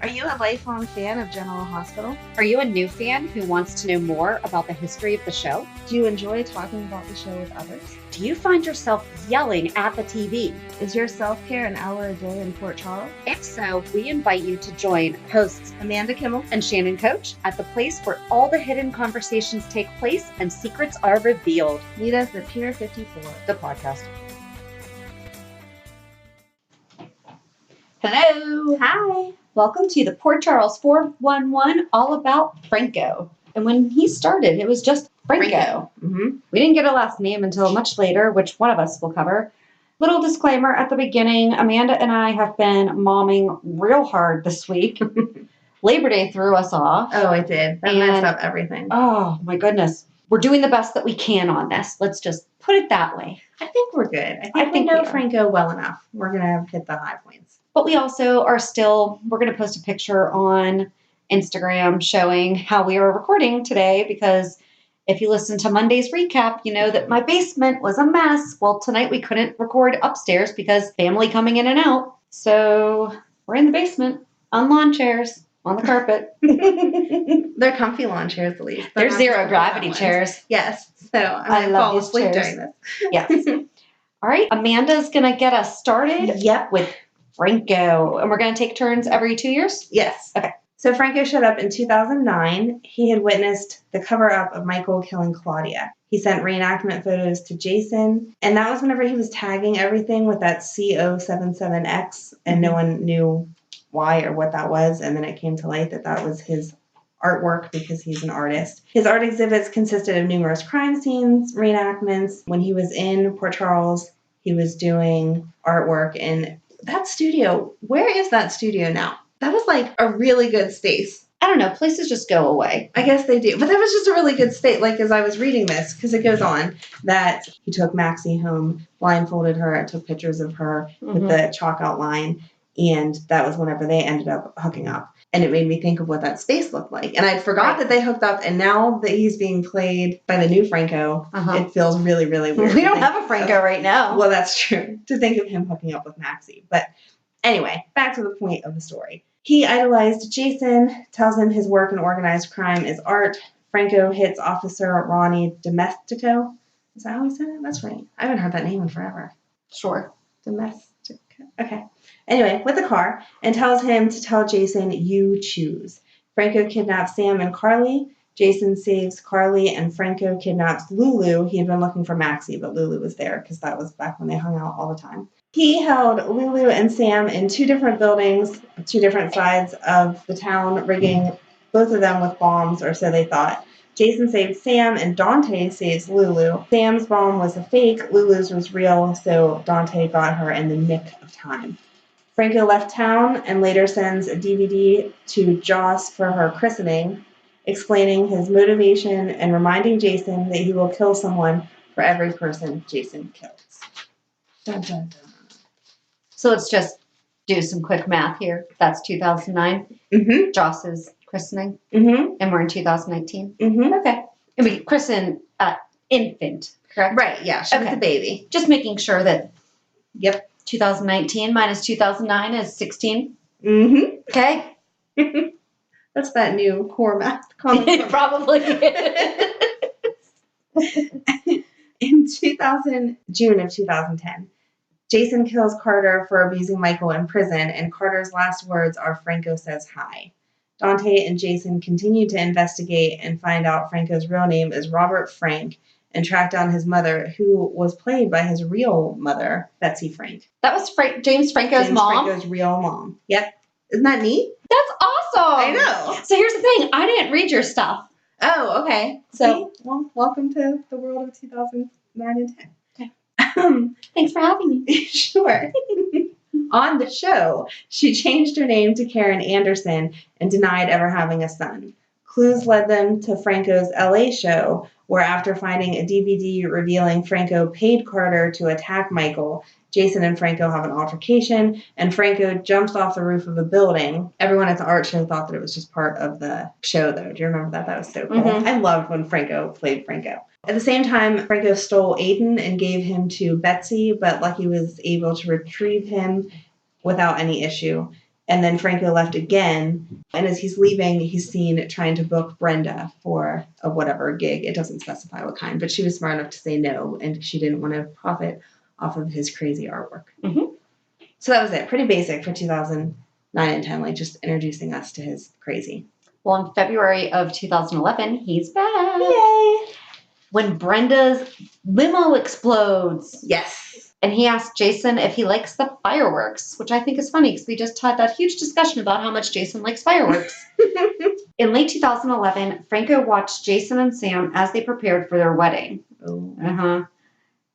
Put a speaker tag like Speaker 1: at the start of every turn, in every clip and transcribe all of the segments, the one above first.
Speaker 1: Are you a lifelong fan of General Hospital?
Speaker 2: Are you a new fan who wants to know more about the history of the show?
Speaker 1: Do you enjoy talking about the show with others?
Speaker 2: Do you find yourself yelling at the TV?
Speaker 1: Is your self-care an hour a day in Port Charles?
Speaker 2: If so, we invite you to join hosts
Speaker 1: Amanda
Speaker 2: and Shannon Coach at the place where all the hidden conversations take place and secrets are revealed.
Speaker 1: Meet us at Pier 54,
Speaker 2: the podcast. Hello.
Speaker 1: Hi.
Speaker 2: Welcome to the Port Charles 411, all about Franco. And when he started, it was just Franco.
Speaker 1: Mm-hmm.
Speaker 2: We didn't get a last name until much later, which one of us will cover. Little disclaimer at the beginning, Amanda and I have been momming real hard this week. Labor Day threw us off.
Speaker 1: Oh, it did. That messed up everything.
Speaker 2: Oh, my goodness. We're doing the best that we can on this. Let's just put it that way.
Speaker 1: I think we're good. I think we know Franco well enough. We're going to hit the high points.
Speaker 2: But we also are still, we're going to post a picture on Instagram showing how we are recording today, because if you listen to Monday's recap, you know that my basement was a mess. Well, tonight we couldn't record upstairs because family coming in and out. So we're in the basement on lawn chairs on the carpet.
Speaker 1: They're comfy lawn chairs, at least.
Speaker 2: They're zero gravity chairs.
Speaker 1: Yes. So I
Speaker 2: love
Speaker 1: fall
Speaker 2: these
Speaker 1: asleep
Speaker 2: chairs.
Speaker 1: during this.
Speaker 2: Yes. All right. Amanda's going to get us started.
Speaker 1: Yep.
Speaker 2: With Franco. And we're going to take turns every 2 years?
Speaker 1: Yes.
Speaker 2: Okay.
Speaker 1: So Franco showed up in 2009. He had witnessed the cover-up of Michael killing Claudia. He sent reenactment photos to Jason. And that was whenever he was tagging everything with that CO77X. And no one knew why or what that was. And then it came to light that that was his artwork because he's an artist. His art exhibits consisted of numerous crime scenes, reenactments. When he was in Port Charles, he was doing artwork in that studio. Where is that studio now? That was like a really good space.
Speaker 2: I don't know. Places just go away.
Speaker 1: I guess they do. But that was just a really good state. Like, as I was reading this, because it goes on, that he took Maxie home, blindfolded her, took pictures of her with the chalk outline. And that was whenever they ended up hooking up. And it made me think of what that space looked like. And I forgot that they hooked up. And now that he's being played by the new Franco, it feels really, really weird.
Speaker 2: We don't have a Franco right now.
Speaker 1: Well, that's true. To think of him hooking up with Maxie. But anyway, back to the point of the story. He idolized Jason, tells him his work in organized crime is art. Franco hits Officer Ronnie Domestico. Is that how he said it? That's right. I haven't heard that name in forever.
Speaker 2: Sure.
Speaker 1: Domestico. Okay. Anyway, with the car, and tells him to tell Jason, you choose. Franco kidnaps Sam and Carly. Jason saves Carly, and Franco kidnaps Lulu. He had been looking for Maxie, but Lulu was there because that was back when they hung out all the time. He held Lulu and Sam in two different buildings, two different sides of the town, rigging both of them with bombs, or so they thought. Jason saved Sam, and Dante saves Lulu. Sam's bomb was a fake, Lulu's was real, so Dante got her in the nick of time. Franco left town and later sends a DVD to Joss for her christening, explaining his motivation and reminding Jason that he will kill someone for every person Jason kills. Dun, dun, dun.
Speaker 2: So let's just do some quick math here. That's 2009. Joss's christening. And we're in 2019. Okay. And we christen infant, correct?
Speaker 1: Right, yeah. She was a baby.
Speaker 2: Just making sure that, 2019 minus 2009 is 16. Okay.
Speaker 1: That's that new core math comment.
Speaker 2: Probably.
Speaker 1: In June of 2010, Jason kills Carter for abusing Michael in prison, and Carter's last words are, Franco says hi. Dante and Jason continue to investigate and find out Franco's real name is Robert Frank, and track down his mother, who was played by his real mother, Betsy Frank.
Speaker 2: That was James Franco's mom?
Speaker 1: Franco's real mom. Yep. Isn't that neat?
Speaker 2: That's awesome.
Speaker 1: I know.
Speaker 2: So here's the thing. I didn't read your stuff.
Speaker 1: Oh, okay. So, well, welcome to the world of 2009 and 10.
Speaker 2: Okay. Thanks for having me.
Speaker 1: Sure. On the show, she changed her name to Karen Anderson and denied ever having a son. Clues led them to Franco's LA show, where after finding a DVD revealing Franco paid Carter to attack Michael, Jason and Franco have an altercation, and Franco jumps off the roof of a building. Everyone at the art show thought that it was just part of the show, though. Do you remember that? That was so cool. I loved when Franco played Franco. At the same time, Franco stole Aiden and gave him to Betsy, but Lucky was able to retrieve him without any issue. And then Franco left again. And as he's leaving, he's seen trying to book Brenda for a whatever gig. It doesn't specify what kind, but she was smart enough to say no, and she didn't want to profit off of his crazy artwork.
Speaker 2: Mm-hmm.
Speaker 1: So that was it. Pretty basic for 2009 and 10, like just introducing us to his crazy.
Speaker 2: Well, in February of 2011, he's back.
Speaker 1: Yay!
Speaker 2: When Brenda's limo explodes.
Speaker 1: Yes.
Speaker 2: And he asked Jason if he likes the fireworks, which I think is funny because we just had that huge discussion about how much Jason likes fireworks. In late 2011, Franco watched Jason and Sam as they prepared for their wedding.
Speaker 1: Oh.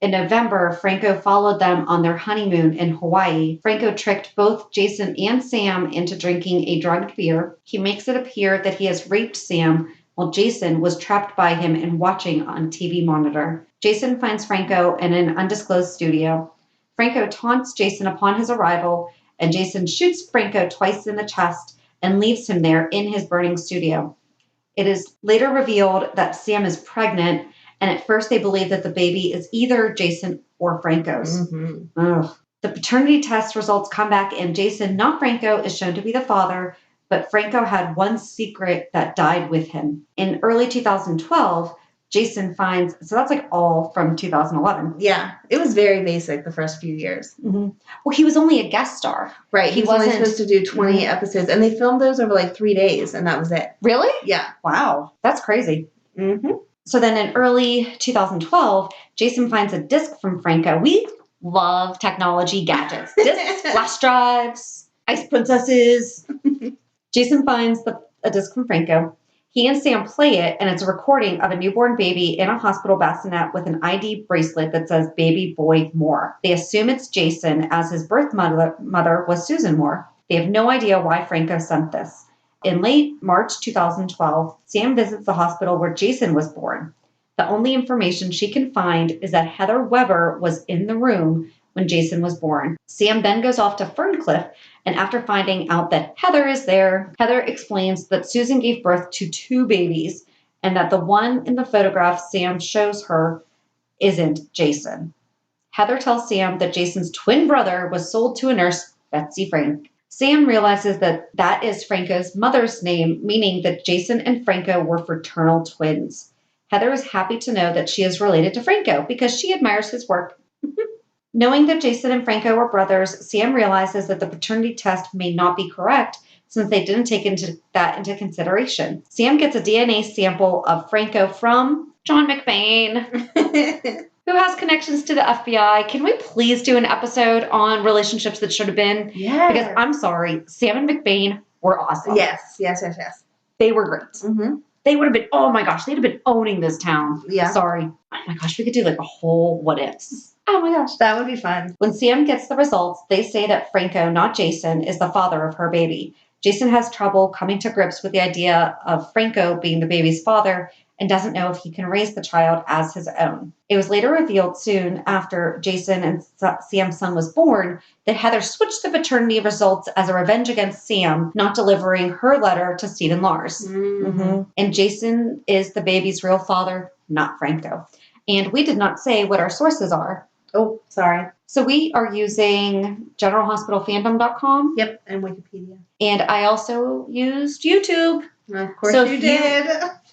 Speaker 2: In November, Franco followed them on their honeymoon in Hawaii. Franco tricked both Jason and Sam into drinking a drugged beer. He makes it appear that he has raped Sam while Jason was trapped by him and watching on a TV monitor. Jason finds Franco in an undisclosed studio. Franco taunts Jason upon his arrival, and Jason shoots Franco twice in the chest and leaves him there in his burning studio. It is later revealed that Sam is pregnant, and at first they believe that the baby is either Jason or Franco's.
Speaker 1: Mm-hmm.
Speaker 2: The paternity test results come back, and Jason, not Franco, is shown to be the father, but Franco had one secret that died with him. In early 2012, Jason finds, so that's like all from 2011.
Speaker 1: Yeah, it was very basic the first few years.
Speaker 2: Mm-hmm. Well, he was only a guest star.
Speaker 1: Right, he was only supposed to do 20 episodes, and they filmed those over like 3 days, and that was it.
Speaker 2: Really?
Speaker 1: Yeah.
Speaker 2: Wow, that's crazy.
Speaker 1: Mm-hmm.
Speaker 2: So then in early 2012, Jason finds a disc from Franco. We love technology gadgets. Discs, flash drives, ice princesses. Jason finds a disc from Franco. He and Sam play it, and it's a recording of a newborn baby in a hospital bassinet with an ID bracelet that says Baby Boy Moore. They assume it's Jason, as his birth mother was Susan Moore. They have no idea why Franco sent this. In late March 2012, Sam visits the hospital where Jason was born. The only information she can find is that Heather Weber was in the room when Jason was born. Sam then goes off to Ferncliff, and after finding out that Heather is there, Heather explains that Susan gave birth to 2 babies and that the one in the photograph Sam shows her isn't Jason. Heather tells Sam that Jason's twin brother was sold to a nurse, Betsy Frank. Sam realizes that that is Franco's mother's name, meaning that Jason and Franco were fraternal twins. Heather is happy to know that she is related to Franco because she admires his work. Knowing that Jason and Franco were brothers, Sam realizes that the paternity test may not be correct since they didn't take that into consideration. Sam gets a DNA sample of Franco from John McBain, who has connections to the FBI. Can we please do an episode on relationships that should have been?
Speaker 1: Yeah.
Speaker 2: Because I'm sorry, Sam and McBain were awesome.
Speaker 1: Yes.
Speaker 2: They were great.
Speaker 1: Mm-hmm.
Speaker 2: They would have been, oh my gosh, they'd have been owning this town.
Speaker 1: Yeah.
Speaker 2: Sorry. Oh my gosh, we could do like a whole what ifs.
Speaker 1: Oh my gosh, that would be fun.
Speaker 2: When Sam gets the results, they say that Franco, not Jason, is the father of her baby. Jason has trouble coming to grips with the idea of Franco being the baby's father and doesn't know if he can raise the child as his own. It was later revealed soon after Jason and Sam's son was born that Heather switched the paternity results as a revenge against Sam, not delivering her letter to Stephen Lars.
Speaker 1: Mm-hmm.
Speaker 2: And Jason is the baby's real father, not Franco. And we did not say what our sources are.
Speaker 1: Oh, sorry.
Speaker 2: So we are using generalhospitalfandom.com.
Speaker 1: Yep, and Wikipedia.
Speaker 2: And I also used YouTube.
Speaker 1: Of course
Speaker 2: so
Speaker 1: you did.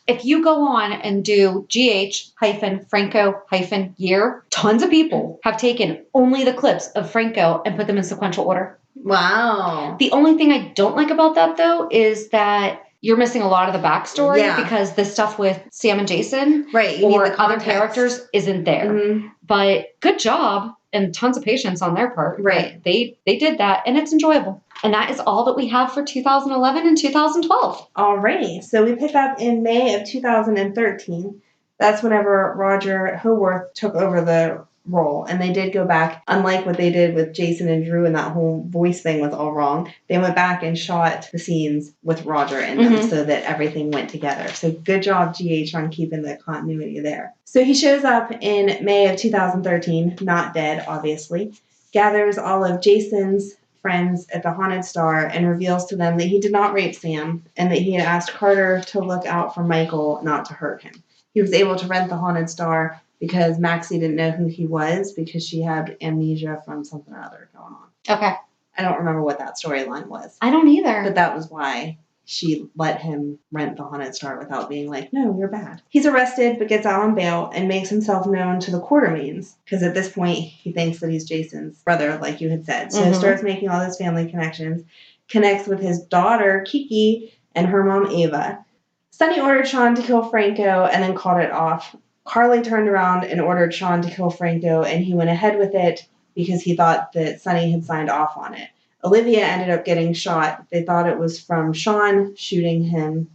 Speaker 2: If you go on and do GH-Franco-year, tons of people have taken only the clips of Franco and put them in sequential order.
Speaker 1: Wow.
Speaker 2: The only thing I don't like about that, though, is that you're missing a lot of the backstory because the stuff with Sam and Jason or other characters isn't there.
Speaker 1: Mm-hmm.
Speaker 2: But good job and tons of patience on their part.
Speaker 1: Right.
Speaker 2: They did that, and it's enjoyable. And that is all that we have for 2011 and 2012.
Speaker 1: Alrighty. So we pick up in May of 2013. That's whenever Roger Howarth took over the role. And they did go back, unlike what they did with Jason and Drew, and that whole voice thing was all wrong. They went back and shot the scenes with Roger in them so that everything went together. So good job, GH, on keeping the continuity there. So he shows up in May of 2013, not dead, obviously, gathers all of Jason's friends at the Haunted Star and reveals to them that he did not rape Sam and that he had asked Carter to look out for Michael, not to hurt him. He was able to rent the Haunted Star because Maxie didn't know who he was because she had amnesia from something or other going on.
Speaker 2: Okay.
Speaker 1: I don't remember what that storyline was.
Speaker 2: I don't either.
Speaker 1: But that was why she let him rent the Haunted Star without being like, no, you're bad. He's arrested but gets out on bail and makes himself known to the Quartermaines because at this point he thinks that he's Jason's brother, like you had said. So he starts making all those family connections, connects with his daughter, Kiki, and her mom, Ava. Sonny ordered Sean to kill Franco and then called it off. Carly turned around and ordered Sean to kill Franco, and he went ahead with it because he thought that Sonny had signed off on it. Olivia ended up getting shot. They thought it was from Sean shooting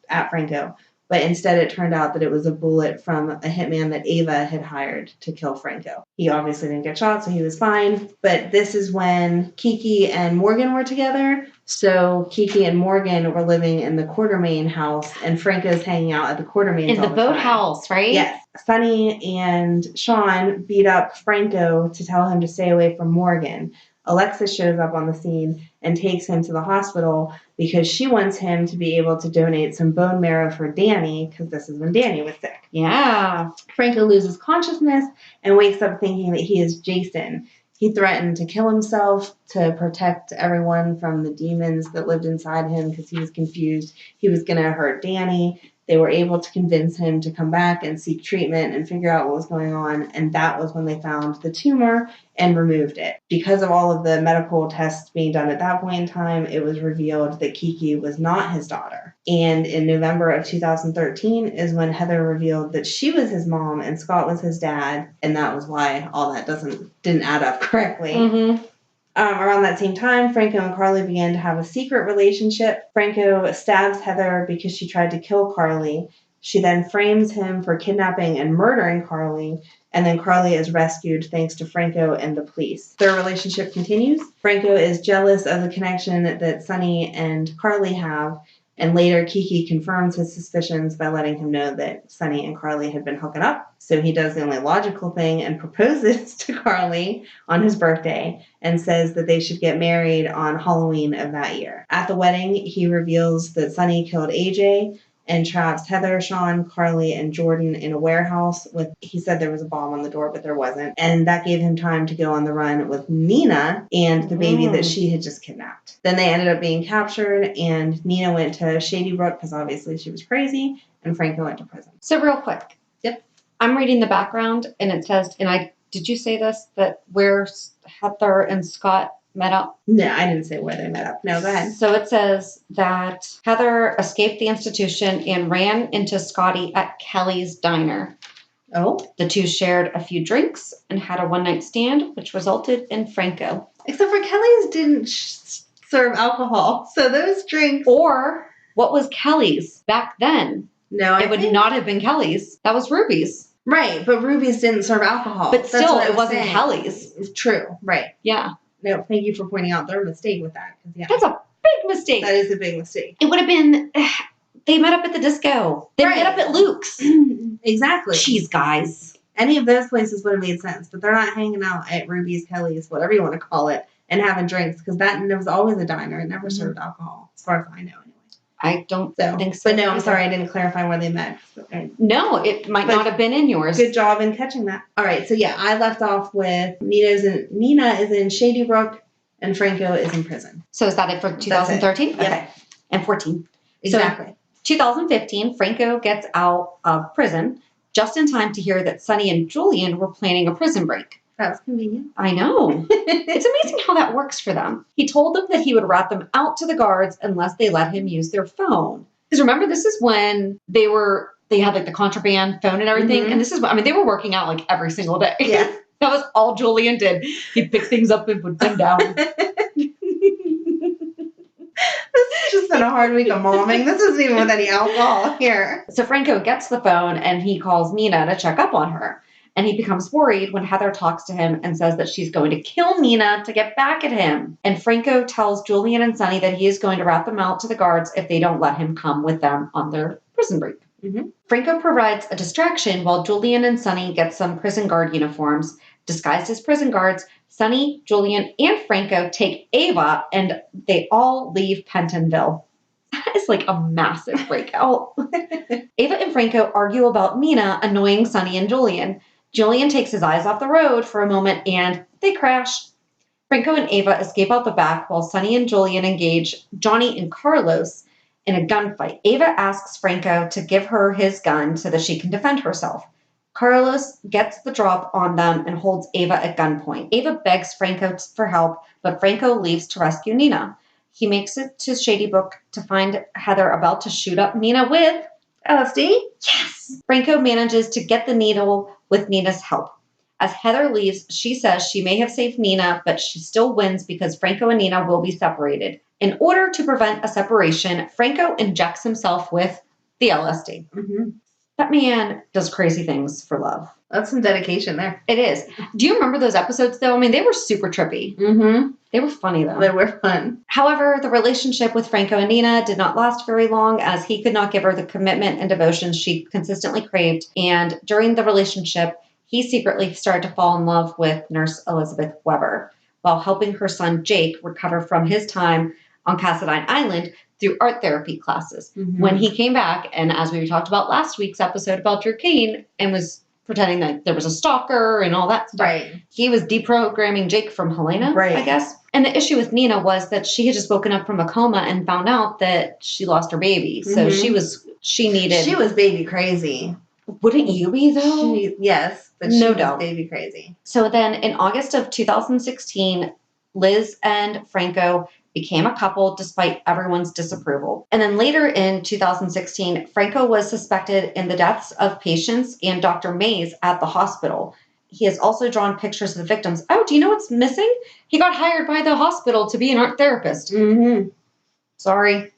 Speaker 1: at Franco, but instead it turned out that it was a bullet from a hitman that Ava had hired to kill Franco. He obviously didn't get shot, so he was fine. But this is when Kiki and Morgan were together. So Kiki and Morgan were living in the Quartermaine house, and Franco's hanging out at the Quartermaines
Speaker 2: in the boathouse, right?
Speaker 1: Yes. Sonny and Sean beat up Franco to tell him to stay away from Morgan. Alexis shows up on the scene and takes him to the hospital because she wants him to be able to donate some bone marrow for Danny, because this is when Danny was sick.
Speaker 2: Yeah.
Speaker 1: Franco loses consciousness and wakes up thinking that he is Jason. He threatened to kill himself to protect everyone from the demons that lived inside him because he was confused. He was going to hurt Danny. They were able to convince him to come back and seek treatment and figure out what was going on. And that was when they found the tumor and removed it. Because of all of the medical tests being done at that point in time, it was revealed that Kiki was not his daughter. And in November of 2013 is when Heather revealed that she was his mom and Scott was his dad. And that was why all that didn't add up correctly.
Speaker 2: Mm-hmm.
Speaker 1: Around that same time, Franco and Carly began to have a secret relationship. Franco stabs Heather because she tried to kill Carly. She then frames him for kidnapping and murdering Carly, and then Carly is rescued thanks to Franco and the police. Their relationship continues. Franco is jealous of the connection that Sonny and Carly have, and later Kiki confirms his suspicions by letting him know that Sonny and Carly had been hooking up. So he does the only logical thing and proposes to Carly on his birthday and says that they should get married on Halloween of that year. At the wedding, he reveals that Sonny killed AJ and traps Heather, Sean, Carly, and Jordan in a warehouse he said there was a bomb on the door, but there wasn't. And that gave him time to go on the run with Nina and the baby that she had just kidnapped. Then they ended up being captured, and Nina went to Shady Brook because obviously she was crazy, and Franco went to prison.
Speaker 2: So real quick.
Speaker 1: Yep.
Speaker 2: I'm reading the background, and it says, did you say this, that where Heather and Scott met up?
Speaker 1: No, I didn't say where they met up. No, go ahead.
Speaker 2: So it says that Heather escaped the institution and ran into Scotty at Kelly's diner.
Speaker 1: Oh.
Speaker 2: The two shared a few drinks and had a one-night stand, which resulted in Franco.
Speaker 1: Except for Kelly's didn't serve alcohol. So those drinks...
Speaker 2: Or what was Kelly's back then?
Speaker 1: No,
Speaker 2: it would not have been Kelly's. That was Ruby's.
Speaker 1: Right, but Ruby's didn't serve alcohol.
Speaker 2: But still, it wasn't Kelly's.
Speaker 1: It's true, right.
Speaker 2: Yeah.
Speaker 1: No, thank you for pointing out their mistake with that. Yeah.
Speaker 2: That's a big mistake.
Speaker 1: That is a big mistake.
Speaker 2: It would have been, they met up at the disco. They met up at Luke's.
Speaker 1: Exactly.
Speaker 2: Jeez, guys.
Speaker 1: Any of those places would have made sense, but they're not hanging out at Ruby's, Kelly's, whatever you want to call it, and having drinks, because that was always a diner. It never served alcohol, as far as I know, anyway.
Speaker 2: I don't think so.
Speaker 1: But no, I'm sorry, I didn't clarify where they met.
Speaker 2: No, it might not have been in yours.
Speaker 1: Good job in catching that. All right, so yeah, I left off with Nina is in Shady Brook, and Franco is in prison.
Speaker 2: So is that it for 2013?
Speaker 1: Yep.
Speaker 2: Okay. And 14.
Speaker 1: Exactly.
Speaker 2: So 2015, Franco gets out of prison just in time to hear that Sonny and Julian were planning a prison break.
Speaker 1: That was convenient.
Speaker 2: I know. It's amazing how that works for them. He told them that he would rat them out to the guards unless they let him use their phone. Because remember, this is when they had like the contraband phone and everything. Mm-hmm. And this is, they were working out like every single day.
Speaker 1: Yeah.
Speaker 2: That was all Julian did. He'd pick things up and put them down.
Speaker 1: This has just been a hard week of momming. This isn't even with any alcohol here.
Speaker 2: So Franco gets the phone and he calls Nina to check up on her. And he becomes worried when Heather talks to him and says that she's going to kill Nina to get back at him. And Franco tells Julian and Sonny that he is going to rat them out to the guards if they don't let him come with them on their prison break. Mm-hmm. Franco provides a distraction while Julian and Sonny get some prison guard uniforms. Disguised as prison guards, Sonny, Julian, and Franco take Ava and they all leave Pentonville. That is like a massive breakout. Ava and Franco argue about Nina annoying Sonny and Julian. Julian takes his eyes off the road for a moment and they crash. Franco and Ava escape out the back while Sonny and Julian engage Johnny and Carlos in a gunfight. Ava asks Franco to give her his gun so that she can defend herself. Carlos gets the drop on them and holds Ava at gunpoint. Ava begs Franco for help, but Franco leaves to rescue Nina. He makes it to Shady Brook to find Heather about to shoot up Nina with
Speaker 1: LSD?
Speaker 2: Yes! Franco manages to get the needle with Nina's help. As Heather leaves, she says she may have saved Nina, but she still wins because Franco and Nina will be separated. In order to prevent a separation, Franco injects himself with the LSD.
Speaker 1: Mm-hmm.
Speaker 2: That man does crazy things for love.
Speaker 1: That's some dedication there.
Speaker 2: It is. Do you remember those episodes, though? I mean, they were super trippy.
Speaker 1: Mm-hmm.
Speaker 2: They were funny, though.
Speaker 1: They were fun.
Speaker 2: However, the relationship with Franco and Nina did not last very long, as he could not give her the commitment and devotion she consistently craved. And during the relationship, he secretly started to fall in love with nurse Elizabeth Weber, while helping her son Jake recover from his time on Cassadine Island through art therapy classes.
Speaker 1: Mm-hmm.
Speaker 2: When he came back, and as we talked about last week's episode about Drew Kane, and was pretending that there was a stalker and all that stuff,
Speaker 1: Right.
Speaker 2: he was deprogramming Jake from Helena,
Speaker 1: Right.
Speaker 2: I guess. And the issue with Nina was that she had just woken up from a coma and found out that she lost her baby. So
Speaker 1: Mm-hmm.
Speaker 2: she needed...
Speaker 1: She was baby crazy.
Speaker 2: Wouldn't you be, though?
Speaker 1: Yes, but
Speaker 2: No
Speaker 1: she
Speaker 2: doubt.
Speaker 1: was baby crazy.
Speaker 2: So then in August of 2016, Liz and Franco became a couple despite everyone's disapproval. And then later in 2016, Franco was suspected in the deaths of patients and Dr. Mays at the hospital. He has also drawn pictures of the victims. Oh, do you know what's missing? He got hired by the hospital to be an art therapist.
Speaker 1: Mm-hmm.
Speaker 2: Sorry.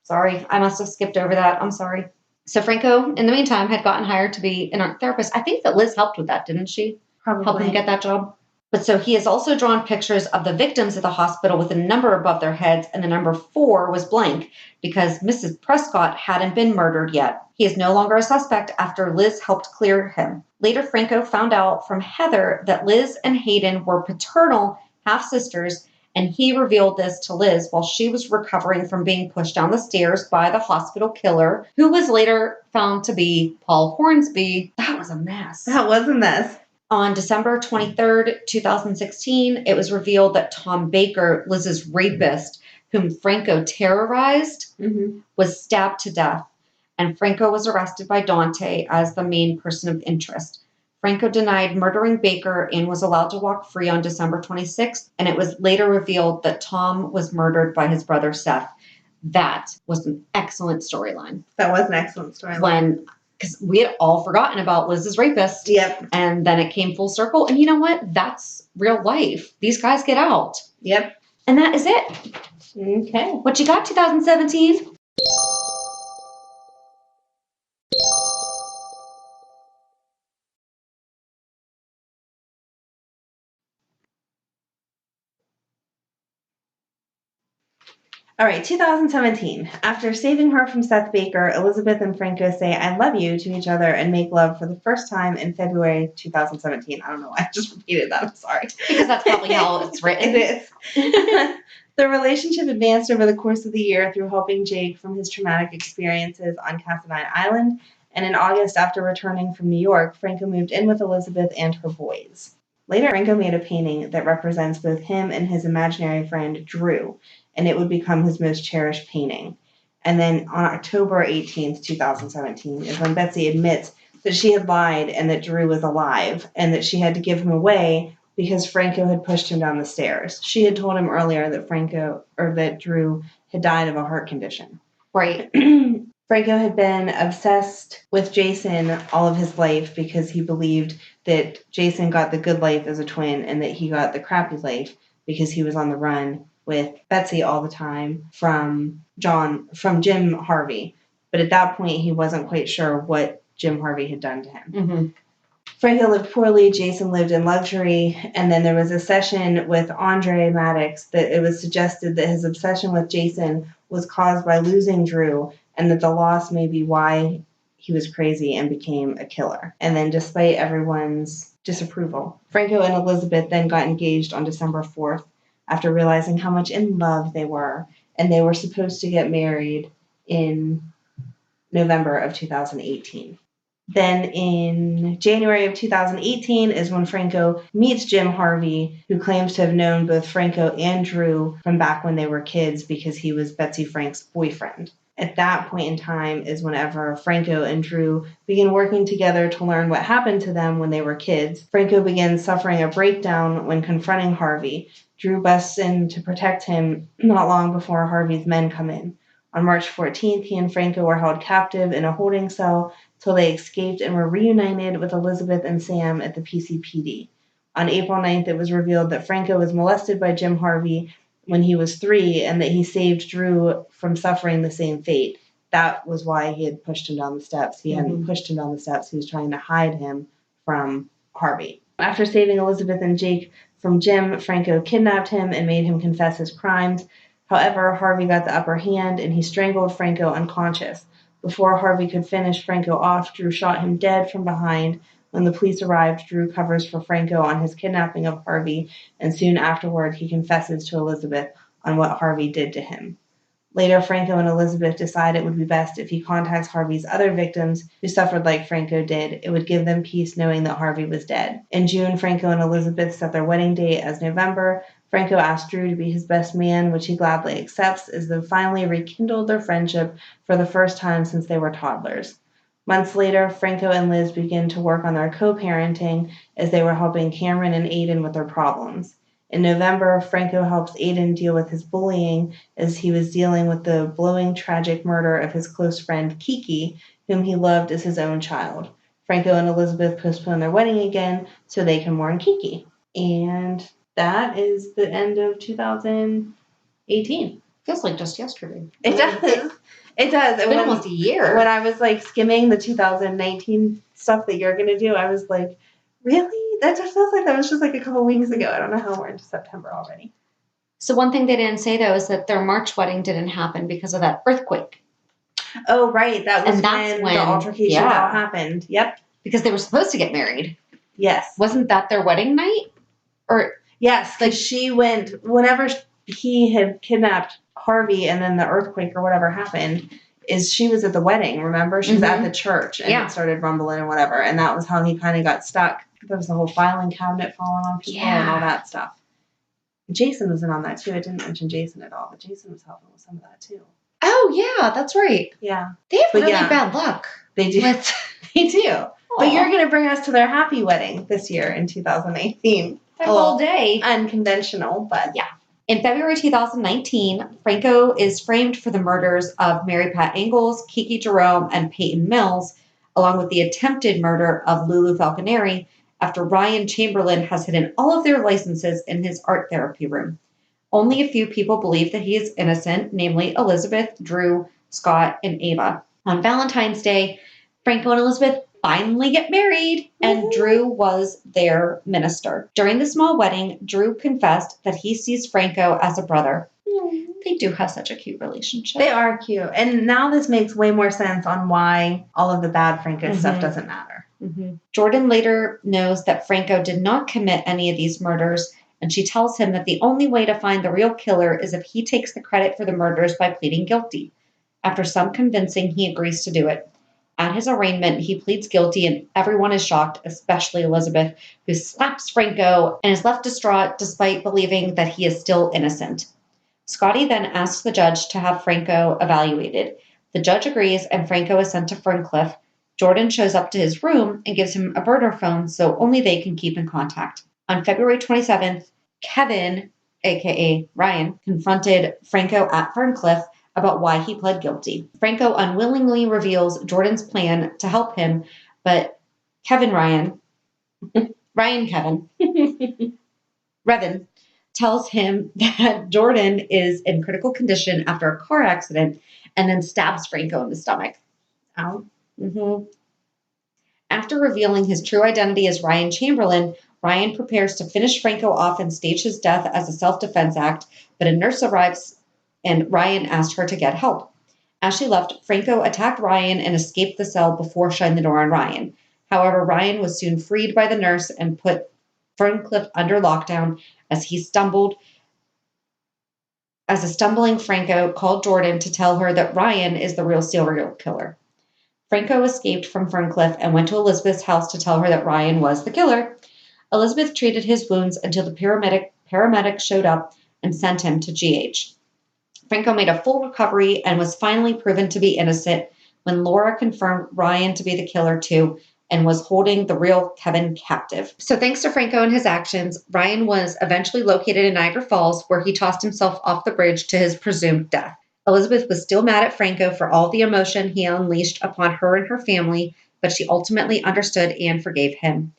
Speaker 2: Sorry, I must have skipped over that. I'm sorry. So Franco, in the meantime, had gotten hired to be an art therapist. I think that Liz helped with that, didn't she?
Speaker 1: Probably.
Speaker 2: Help him get that job. But so he has also drawn pictures of the victims at the hospital with a number above their heads, and the number 4 was blank because Mrs. Prescott hadn't been murdered yet. He is no longer a suspect after Liz helped clear him. Later, Franco found out from Heather that Liz and Hayden were paternal half-sisters, and he revealed this to Liz while she was recovering from being pushed down the stairs by the hospital killer, who was later found to be Paul Hornsby. That was a mess.
Speaker 1: That was a mess.
Speaker 2: On December 23rd, 2016, it was revealed that Tom Baker, Liz's rapist, whom Franco terrorized,
Speaker 1: Mm-hmm.
Speaker 2: was stabbed to death, and Franco was arrested by Dante as the main person of interest. Franco denied murdering Baker and was allowed to walk free on December 26th, and it was later revealed that Tom was murdered by his brother Seth. That was an excellent storyline.
Speaker 1: That was an excellent storyline.
Speaker 2: Because we had all forgotten about Liz's rapist.
Speaker 1: Yep.
Speaker 2: And then it came full circle. And you know what? That's real life. These guys get out.
Speaker 1: Yep.
Speaker 2: And that is it.
Speaker 1: Okay.
Speaker 2: What you got, 2017?
Speaker 1: All right, 2017. After saving her from Seth Baker, Elizabeth and Franco say I love you to each other and make love for the first time in February 2017. I don't know why I just repeated that. I'm sorry.
Speaker 2: Because that's probably how it's written.
Speaker 1: It is. The relationship advanced over the course of the year through helping Jake from his traumatic experiences on Cassadine Island. And in August, after returning from New York, Franco moved in with Elizabeth and her boys. Later, Franco made a painting that represents both him and his imaginary friend, Drew, and it would become his most cherished painting. And then on October 18th, 2017, is when Betsy admits that she had lied and that Drew was alive, and that she had to give him away because Franco had pushed him down the stairs. She had told him earlier that Drew had died of a heart condition.
Speaker 2: Right.
Speaker 1: Franco had been obsessed with Jason all of his life because he believed that Jason got the good life as a twin and that he got the crappy life because he was on the run with Betsy all the time from Jim Harvey. But at that point, he wasn't quite sure what Jim Harvey had done to him.
Speaker 2: Mm-hmm.
Speaker 1: Franco lived poorly, Jason lived in luxury, and then there was a session with Andre Maddox that it was suggested that his obsession with Jason was caused by losing Drew, and that the loss may be why he was crazy and became a killer. And then despite everyone's disapproval, Franco and Elizabeth then got engaged on December 4th after realizing how much in love they were, and they were supposed to get married in November of 2018. Then in January of 2018 is when Franco meets Jim Harvey, who claims to have known both Franco and Drew from back when they were kids because he was Betsy Frank's boyfriend. At that point in time is whenever Franco and Drew begin working together to learn what happened to them when they were kids. Franco begins suffering a breakdown when confronting Harvey. Drew busts in to protect him not long before Harvey's men come in. On March 14th, he and Franco were held captive in a holding cell till they escaped and were reunited with Elizabeth and Sam at the PCPD. On April 9th, it was revealed that Franco was molested by Jim Harvey when he was 3 and that he saved Drew from suffering the same fate. That was why he had pushed him down the steps. He hadn't pushed him down the steps. He was trying to hide him from Harvey. After saving Elizabeth and Jake from Jim, Franco kidnapped him and made him confess his crimes. However, Harvey got the upper hand and he strangled Franco unconscious. Before Harvey could finish Franco off, Drew shot him dead from behind. When the police arrived, Drew covers for Franco on his kidnapping of Harvey, and soon afterward he confesses to Elizabeth on what Harvey did to him. Later, Franco and Elizabeth decide it would be best if he contacts Harvey's other victims who suffered like Franco did. It would give them peace knowing that Harvey was dead. In June, Franco and Elizabeth set their wedding date as November. Franco asked Drew to be his best man, which he gladly accepts, as they finally rekindled their friendship for the first time since they were toddlers. Months later, Franco and Liz begin to work on their co-parenting as they were helping Cameron and Aiden with their problems. In November, Franco helps Aiden deal with his bullying as he was dealing with the blowing, tragic murder of his close friend Kiki, whom he loved as his own child. Franco and Elizabeth postpone their wedding again so they can mourn Kiki. And that is the end of 2018.
Speaker 2: Feels like just yesterday.
Speaker 1: It does. It does.
Speaker 2: It's been almost a year.
Speaker 1: When I was like skimming the 2019 stuff that you're going to do, I was like, really? That just feels like that was just like a couple weeks ago. I don't know how we're into September already.
Speaker 2: So one thing they didn't say, though, is that their March wedding didn't happen because of that earthquake.
Speaker 1: Oh, right. That was when the altercation all happened. Yep.
Speaker 2: Because they were supposed to get married.
Speaker 1: Yes.
Speaker 2: Wasn't that their wedding night? Or
Speaker 1: yes, like she went, whenever he had kidnapped Harvey and then the earthquake or whatever happened, is she was at the wedding, remember? She was at the church and it started rumbling and whatever. And that was how he kind of got stuck. There was the whole filing cabinet falling on people and all that stuff. Jason was in on that too. I didn't mention Jason at all, but Jason was helping with some of that too.
Speaker 2: Oh, yeah, that's right.
Speaker 1: Yeah.
Speaker 2: They have really bad luck.
Speaker 1: They do. They do. Aww. But you're going to bring us to their happy wedding this year in 2018.
Speaker 2: That whole day.
Speaker 1: Unconventional, but
Speaker 2: yeah. In February 2019, Franco is framed for the murders of Mary Pat Ingalls, Kiki Jerome, and Peyton Mills, along with the attempted murder of Lulu Falconeri, after Ryan Chamberlain has hidden all of their licenses in his art therapy room. Only a few people believe that he is innocent, namely Elizabeth, Drew, Scott, and Ava. On Valentine's Day, Franco and Elizabeth finally get married, and Drew was their minister. During the small wedding, Drew confessed that he sees Franco as a brother. They do have such a cute relationship.
Speaker 1: They are cute. And now this makes way more sense on why all of the bad Franco stuff doesn't matter.
Speaker 2: Jordan later knows that Franco did not commit any of these murders, and she tells him that the only way to find the real killer is if he takes the credit for the murders by pleading guilty. After some convincing, he agrees to do it. At his arraignment, he pleads guilty, and everyone is shocked, especially Elizabeth, who slaps Franco and is left distraught despite believing that he is still innocent. Scotty then asks the judge to have Franco evaluated. The judge agrees, and Franco is sent to Ferncliff. Jordan shows up to his room and gives him a burner phone so only they can keep in contact. On February 27th, Kevin, a.k.a. Ryan, confronted Franco at Ferncliff about why he pled guilty. Franco unwillingly reveals Jordan's plan to help him, but Ryan Kevin, Revan, tells him that Jordan is in critical condition after a car accident and then stabs Franco in the stomach.
Speaker 1: Ow.
Speaker 2: After revealing his true identity as Ryan Chamberlain, Ryan prepares to finish Franco off and stage his death as a self-defense act, but a nurse arrives and Ryan asked her to get help. As she left, Franco attacked Ryan and escaped the cell before shutting the door on Ryan. However, Ryan was soon freed by the nurse and put Ferncliff under lockdown as he stumbled. As a stumbling Franco called Jordan to tell her that Ryan is the real serial killer. Franco escaped from Ferncliff and went to Elizabeth's house to tell her that Ryan was the killer. Elizabeth treated his wounds until the paramedic showed up and sent him to GH. Franco made a full recovery and was finally proven to be innocent when Laura confirmed Ryan to be the killer too and was holding the real Kevin captive. So thanks to Franco and his actions, Ryan was eventually located in Niagara Falls, where he tossed himself off the bridge to his presumed death. Elizabeth was still mad at Franco for all the emotion he unleashed upon her and her family, but she ultimately understood and forgave him.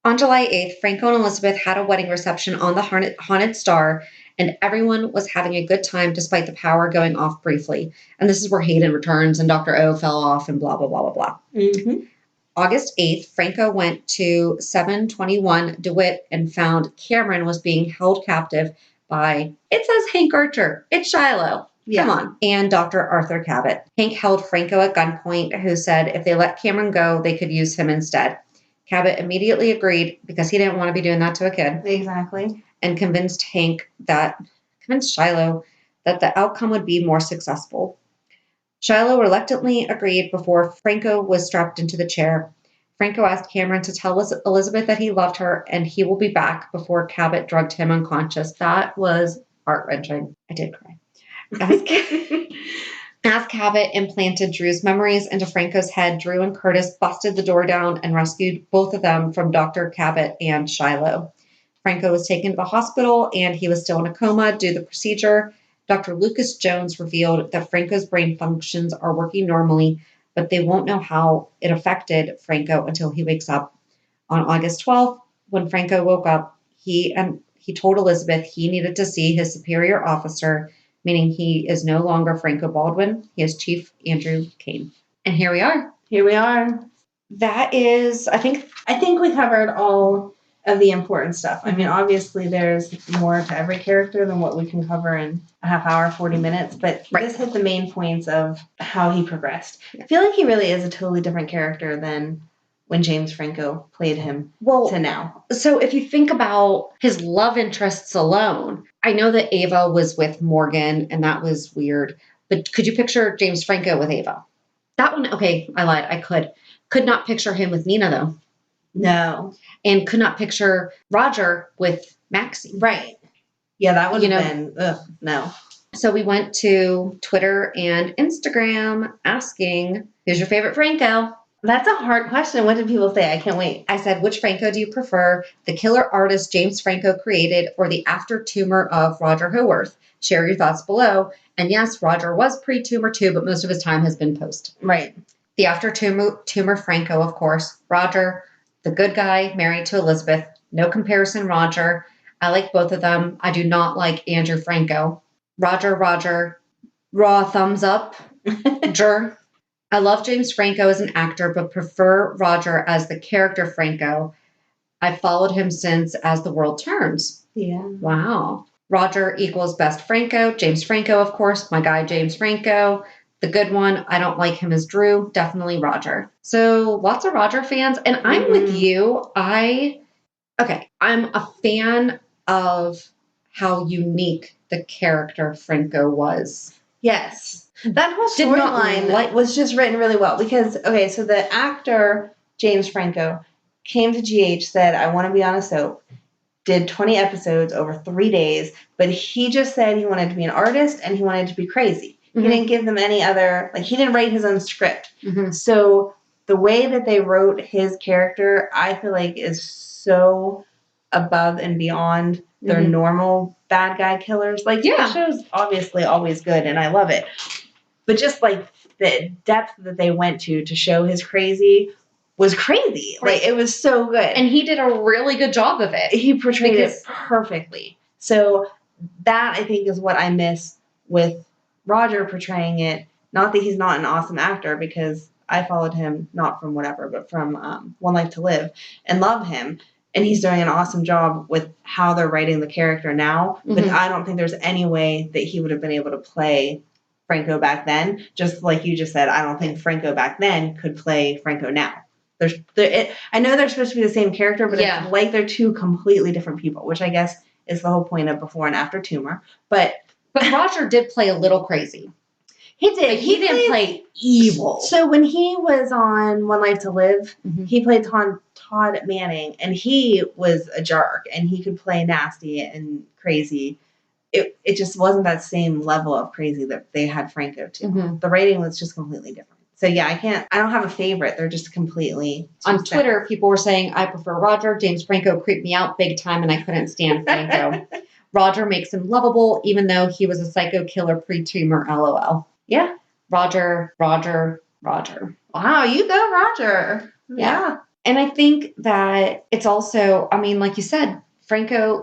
Speaker 2: On July 8th, Franco and Elizabeth had a wedding reception on the Haunted Star, and everyone was having a good time despite the power going off briefly. And this is where Hayden returns and Dr. O fell off and blah, blah, blah, blah, blah.
Speaker 1: Mm-hmm.
Speaker 2: August 8th, Franco went to 721 DeWitt and found Cameron was being held captive by, it says Hank Archer. It's Shiloh.
Speaker 1: Yeah.
Speaker 2: Come on. And Dr. Arthur Cabot. Hank held Franco at gunpoint, who said if they let Cameron go, they could use him instead. Cabot immediately agreed because he didn't want to be doing that to a kid.
Speaker 1: Exactly.
Speaker 2: And convinced Shiloh that the outcome would be more successful. Shiloh reluctantly agreed before Franco was strapped into the chair. Franco asked Cameron to tell Elizabeth that he loved her and he will be back before Cabot drugged him unconscious. That was heart-wrenching. I did cry. As Cabot implanted Drew's memories into Franco's head, Drew and Curtis busted the door down and rescued both of them from Dr. Cabot and Shiloh. Franco was taken to the hospital and he was still in a coma due to the procedure. Dr. Lucas Jones revealed that Franco's brain functions are working normally, but they won't know how it affected Franco until he wakes up. On August 12th, when Franco woke up, he told Elizabeth he needed to see his superior officer, meaning he is no longer Franco Baldwin. He is Chief Andrew Kane. And here we are.
Speaker 1: Here we are.
Speaker 2: That is, I think
Speaker 1: we covered all of the important stuff. I mean, obviously there's more to every character than what we can cover in a half hour, 40 minutes, but This hit the main points of how he progressed. I feel like he really is a totally different character than when James Franco played him to now.
Speaker 2: So if you think about his love interests alone, I know that Ava was with Morgan and that was weird, but could you picture James Franco with Ava? That one, okay, I lied. I could not picture him with Nina though.
Speaker 1: No.
Speaker 2: And could not picture Roger with Maxie.
Speaker 1: Right. Yeah, that would have been, no.
Speaker 2: So we went to Twitter and Instagram asking, who's your favorite Franco?
Speaker 1: That's a hard question. What did people say? I can't wait.
Speaker 2: I said, which Franco do you prefer? The killer artist James Franco created or the after tumor of Roger Howarth? Share your thoughts below. And yes, Roger was pre-tumor too, but most of his time has been post.
Speaker 1: Right.
Speaker 2: The after tumor Franco, of course. Roger, the good guy, married to Elizabeth. No comparison, Roger. I like both of them. I do not like Andrew Franco. Roger, raw thumbs up. Jer. I love James Franco as an actor, but prefer Roger as the character Franco. I followed him since As the World Turns.
Speaker 1: Yeah.
Speaker 2: Wow. Roger equals best Franco. James Franco, of course. My guy, James Franco. The good one, I don't like him as Drew. Definitely Roger. So lots of Roger fans. And I'm with you. I'm a fan of how unique the character Franco was.
Speaker 1: Yes. That whole storyline was just written really well because, so the actor, James Franco, came to GH, said, I want to be on a soap, did 20 episodes over 3 days, but he just said he wanted to be an artist and he wanted to be crazy. Mm-hmm. He didn't give them any other, he didn't write his own script. Mm-hmm. So the way that they wrote his character, I feel like is so above and beyond their normal bad guy killers. The show's obviously always good and I love it. But just the depth that they went to show his crazy was crazy. Right. It was so good.
Speaker 2: And he did a really good job of it.
Speaker 1: He portrayed it perfectly. So that I think is what I miss with Roger portraying it. Not that he's not an awesome actor because I followed him not from whatever, but from One Life to Live and love him. And he's doing an awesome job with how they're writing the character now. But I don't think there's any way that he would have been able to play Franco back then. Just like you just said, I don't think Franco back then could play Franco now. I know they're supposed to be the same character, but it's like they're two completely different people, which I guess is the whole point of Before and After Tumor. But
Speaker 2: Roger did play a little crazy.
Speaker 1: He did.
Speaker 2: Like, he didn't play evil.
Speaker 1: So when he was on One Life to Live,
Speaker 2: Mhm.
Speaker 1: he played Todd Manning, and he was a jerk, and he could play nasty and crazy. It just wasn't that same level of crazy that they had Franco to.
Speaker 2: Mhm.
Speaker 1: The rating was just completely different. So yeah, I don't have a favorite. They're just completely
Speaker 2: On Twitter, people were saying, I prefer Roger. James Franco creeped me out big time, and I couldn't stand Franco. Roger makes him lovable, even though he was a psycho killer pre-tumor, LOL.
Speaker 1: Yeah.
Speaker 2: Roger.
Speaker 1: Wow, you go, Roger. Yeah.
Speaker 2: And I think that it's also, I mean, like you said,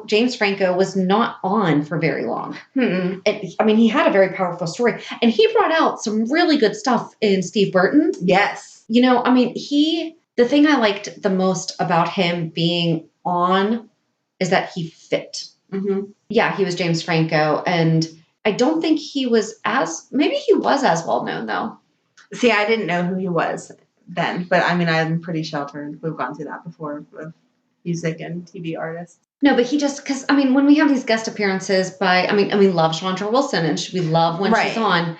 Speaker 2: James Franco was not on for very long.
Speaker 1: Mm-mm.
Speaker 2: I mean, he had a very powerful story, and he brought out some really good stuff in Steve Burton.
Speaker 1: Yes.
Speaker 2: You know, I mean, the thing I liked the most about him being on is that he fit.
Speaker 1: Mm-hmm.
Speaker 2: Yeah, he was James Franco, and I don't think maybe he was as well known though.
Speaker 1: See, I didn't know who he was then, but I mean, I'm pretty sheltered. We've gone through that before with music and TV artists.
Speaker 2: No, but because I mean, when we have these guest appearances I mean, love Chandra Wilson, and we love when she's on,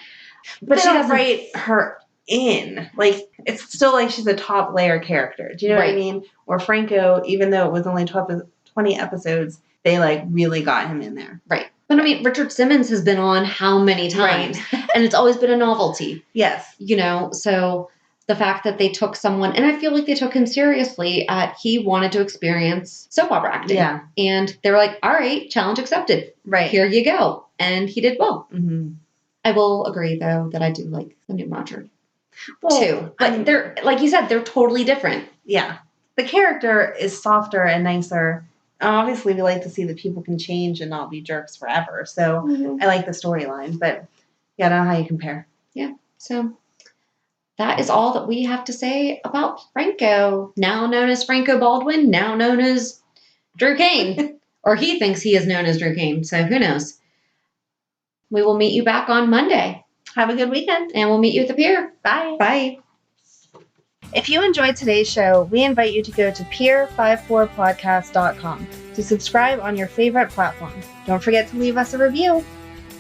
Speaker 1: but she doesn't write her in. Like, it's still like she's a top layer character. Do you know what I mean? Or Franco, even though it was only 20 episodes, they like really got him in there.
Speaker 2: Right. But I mean, Richard Simmons has been on how many times?
Speaker 1: Right.
Speaker 2: And it's always been a novelty.
Speaker 1: Yes.
Speaker 2: You know, so the fact that they took someone, and I feel like they took him seriously he wanted to experience soap opera acting.
Speaker 1: Yeah.
Speaker 2: And they were like, all right, challenge accepted.
Speaker 1: Right.
Speaker 2: Here you go. And he did well.
Speaker 1: Mm-hmm.
Speaker 2: I will agree, though, that I do like the new Roger, too. But
Speaker 1: I mean,
Speaker 2: they're, like you said, they're totally different.
Speaker 1: Yeah. The character is softer and nicer. Obviously, we like to see that people can change and not be jerks forever. So I like the storyline. But yeah, I don't know how you compare.
Speaker 2: Yeah. So that is all that we have to say about Franco, now known as Franco Baldwin, now known as Drew Kane. Or he thinks he is known as Drew Kane, so who knows? We will meet you back on Monday.
Speaker 1: Have a good weekend.
Speaker 2: And we'll meet you at the pier.
Speaker 1: Bye.
Speaker 2: Bye.
Speaker 1: If you enjoyed today's show, we invite you to go to pier54podcast.com to subscribe on your favorite platform. Don't forget to leave us a review.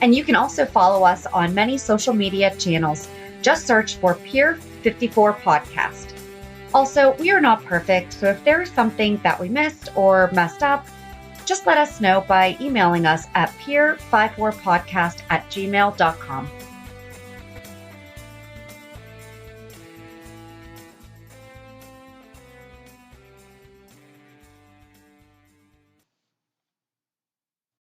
Speaker 2: And you can also follow us on many social media channels. Just search for Pier 54 Podcast. Also, we are not perfect, so if there is something that we missed or messed up, just let us know by emailing us at pier54podcast@gmail.com.